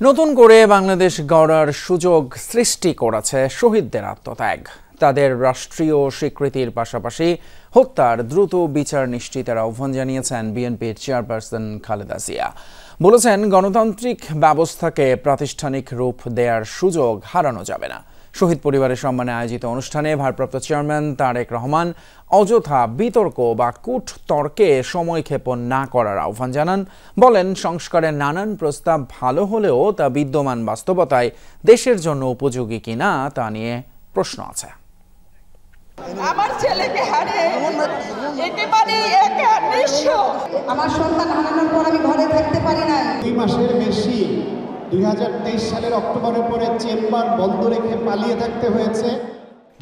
নতুন করে বাংলাদেশ গড়ার সুযোগ সৃষ্টি করেছে শহীদদের আত্মত্যাগ। তাদের রাষ্ট্রীয় স্বীকৃতির পাশাপাশি হত্যার দ্রুত বিচার নিশ্চিতের আহ্বান জানিয়েছেন বিএনপির চেয়ারপারসন খালেদা জিয়া। বলেছেন, গণতান্ত্রিক ব্যবস্থাকে প্রাতিষ্ঠানিক রূপ দেওয়ার সুযোগ হারানো যাবে না। শহীদ পরিবারের সম্মানে আয়োজিত অনুষ্ঠানে ভারপ্রাপ্ত চেয়ারম্যান তারেক রহমান অযথা বিতর্ক বা কূটতর্কে সময়ক্ষেপণ না করার আহ্বান জানান। বলেন, সংস্কারের নানান প্রস্তাব ভালো হলেও তা বিদ্যমান বাস্তবতায় দেশের জন্য উপযোগী কিনা তা নিয়ে প্রশ্ন আছে। আমার ছেলেকে হারিয়ে একেবারেই একা নিঃস্ব। আমার সন্তান হারানোর পর আমি ঘরে থাকতে পারি না। 2 মাসের বেশি 2023 সালের অক্টোবরের পরে চেম্বার বন্ধ রেখে পালিয়ে থাকতে হয়েছে।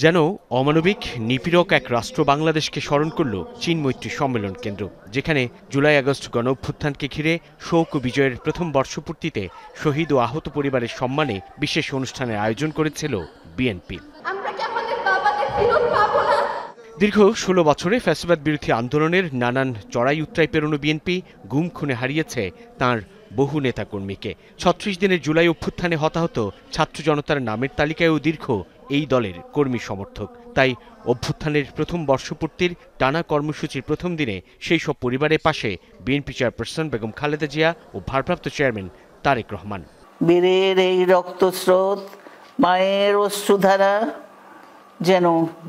যেন অমানবিক নিপীড়ক এক রাষ্ট্র বাংলাদেশকে স্মরণ করল চীন মৈত্রী সম্মেলন কেন্দ্র, যেখানে জুলাই আগস্ট গণ অভ্যুত্থানকে ঘিরে শোক ও বিজয়ের প্রথম বর্ষপূর্তিতে শহীদ ও আহত পরিবারের সম্মানে বিশেষ অনুষ্ঠানের আয়োজন করেছিল বিএনপি। দীর্ঘ 16 বছরে ফ্যাসিবাদ বিরোধী আন্দোলনের নানান চড়াই উতরাই পেরোনো বিএনপি গুম খুনে হারিয়েছে তাঁর বহু নেতাকর্মীকে। 36 দিনের জুলাই অভ্যুত্থানে হতাহত ছাত্র জনতার নামের তালিকায়ও দীর্ঘ এই দলের কর্মী সমর্থক। তাই অভ্যুত্থানের প্রথম বর্ষপূর্তির টানা কর্মসূচির প্রথম দিনে সেই সব পরিবারের পাশে বিএনপি চেয়ারপারসন বেগম খালেদা জিয়া ও ভারপ্রাপ্ত চেয়ারম্যান তারেক রহমান। বীরের এই রক্তস্রোত, মায়ের অশ্রুধারা যেন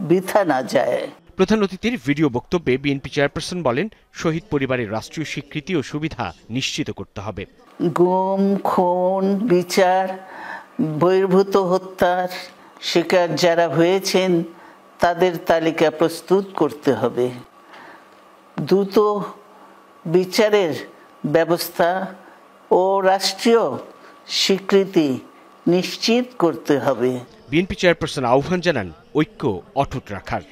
বৃথা না যায়। প্রধান অতিথির ভিডিও বক্তব্যে বিএনপি চেয়ারপারসন বলেন, শহীদ পরিবারের রাষ্ট্রীয় স্বীকৃতি ও সুবিধা নিশ্চিত করতে হবে। গুম, খুন, বিচার, বহির্ভূত হত্যার শিকার যারা হয়েছেন তাদের তালিকা প্রস্তুত করতে হবে। দ্রুত বিচারের ব্যবস্থা ও রাষ্ট্রীয় স্বীকৃতি নিশ্চিত করতে হবে। বিএনপি চেয়ারপারসন আহ্বান জানান ঐক্য অটুট রাখার।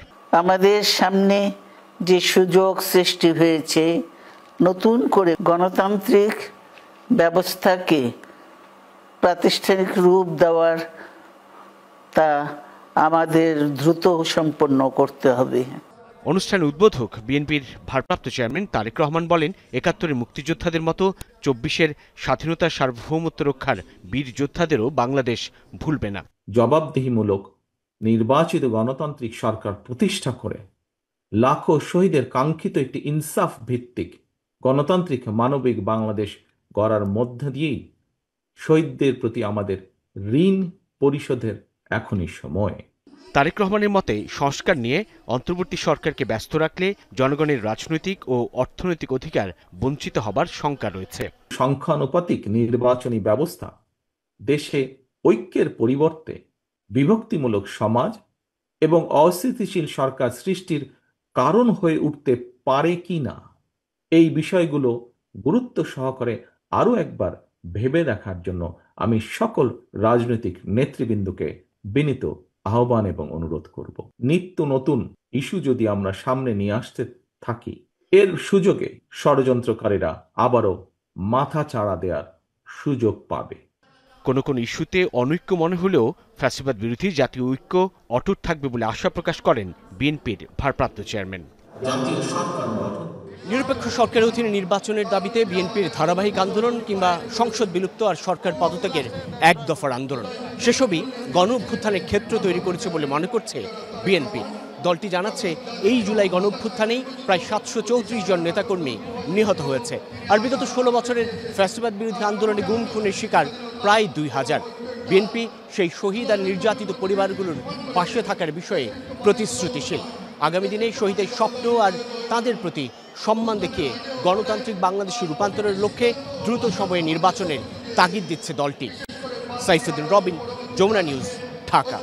আমাদের সামনে যে সুযোগ সৃষ্টি হয়েছে নতুন করে গণতান্ত্রিক ব্যবস্থাকে প্রাতিষ্ঠানিক রূপ দেওয়ার, তা আমাদের দ্রুত সম্পন্ন করতে হবে। অনুষ্ঠানে উদ্বোধক বিএনপির ভারপ্রাপ্ত চেয়ারম্যান তারেক রহমান বলেন, 71-এর মুক্তিযোদ্ধাদের মতো 24-এর স্বাধীনতার সার্বভৌমত্ব রক্ষার বীর যোদ্ধাদেরও বাংলাদেশ ভুলবে না। জবাবদিহিমূলক নির্বাচিত গণতান্ত্রিক সরকার প্রতিষ্ঠা করে লাখো শহীদের কাঙ্ক্ষিত একটি ইনসাফ ভিত্তিক গণতান্ত্রিক মানবিক বাংলাদেশ গড়ার মধ্য দিয়েই শহীদদের প্রতি আমাদের ঋণ পরিশোধের এখনই সময়। তারেক রহমানের মতে, সংস্কার নিয়ে অন্তর্বর্তী সরকারকে ব্যস্ত রাখলে জনগণের রাজনৈতিক ও অর্থনৈতিক অধিকার বঞ্চিত হবার শঙ্কা রয়েছে। সংখ্যানুপাতিক নির্বাচনী ব্যবস্থা দেশে ঐক্যের পরিবর্তে বিভক্তিমূলক সমাজ এবং অস্থিতিশীল সরকার সৃষ্টির কারণ হয়ে উঠতে পারে কি না, এই বিষয়গুলো গুরুত্ব সহকারে আরও একবার ভেবে দেখার জন্য আমি সকল রাজনৈতিক নেতৃবৃন্দকে বিনীত আহ্বান এবং অনুরোধ করব। নিত্য নতুন ইস্যু যদি আমরা সামনে নিয়ে আসতে থাকি, এর সুযোগে ষড়যন্ত্রকারীরা আবারও মাথা চাড়া দেওয়ার সুযোগ পাবে। কোন কোন ইস্যুতে অনৈক্য মনে হলেও ফ্যাসিবাদ বিরোধী জাতীয় ঐক্য অটুট থাকবে বলে আশা প্রকাশ করেন বিএনপির ভারপ্রাপ্ত চেয়ারম্যান। নিরপেক্ষ সরকারের অধীনে নির্বাচনের দাবিতে বিএনপির ধারাবাহিক আন্দোলন কিংবা সংসদ বিলুপ্ত আর সরকার পদত্যাগের এক দফার আন্দোলন, সেসবই গণ অভ্যুত্থানের ক্ষেত্র তৈরি করেছে বলে মনে করছে বিএনপি। দলটি জানাচ্ছে, এই জুলাই গণ অভ্যুত্থানেই প্রায় 734 জন নেতাকর্মী নিহত হয়েছে। আর বিগত 16 বছরের ফ্যাসিবাদ বিরোধী আন্দোলনে গুম খুনের শিকার প্রায় 2000। বিএনপি সেই শহীদ আর নির্যাতিত পরিবারগুলোর পাশে থাকার বিষয়ে প্রতিশ্রুতিশীল। আগামী দিনে শহীদের স্বপ্ন আর তাদের প্রতি সম্মান দেখিয়ে গণতান্ত্রিক বাংলাদেশের রূপান্তরের লক্ষ্যে দ্রুত সময়ে নির্বাচনের তাগিদ দিচ্ছে দলটি। সাইফুদ্দিন রবিন, যমুনা নিউজ, ঢাকা।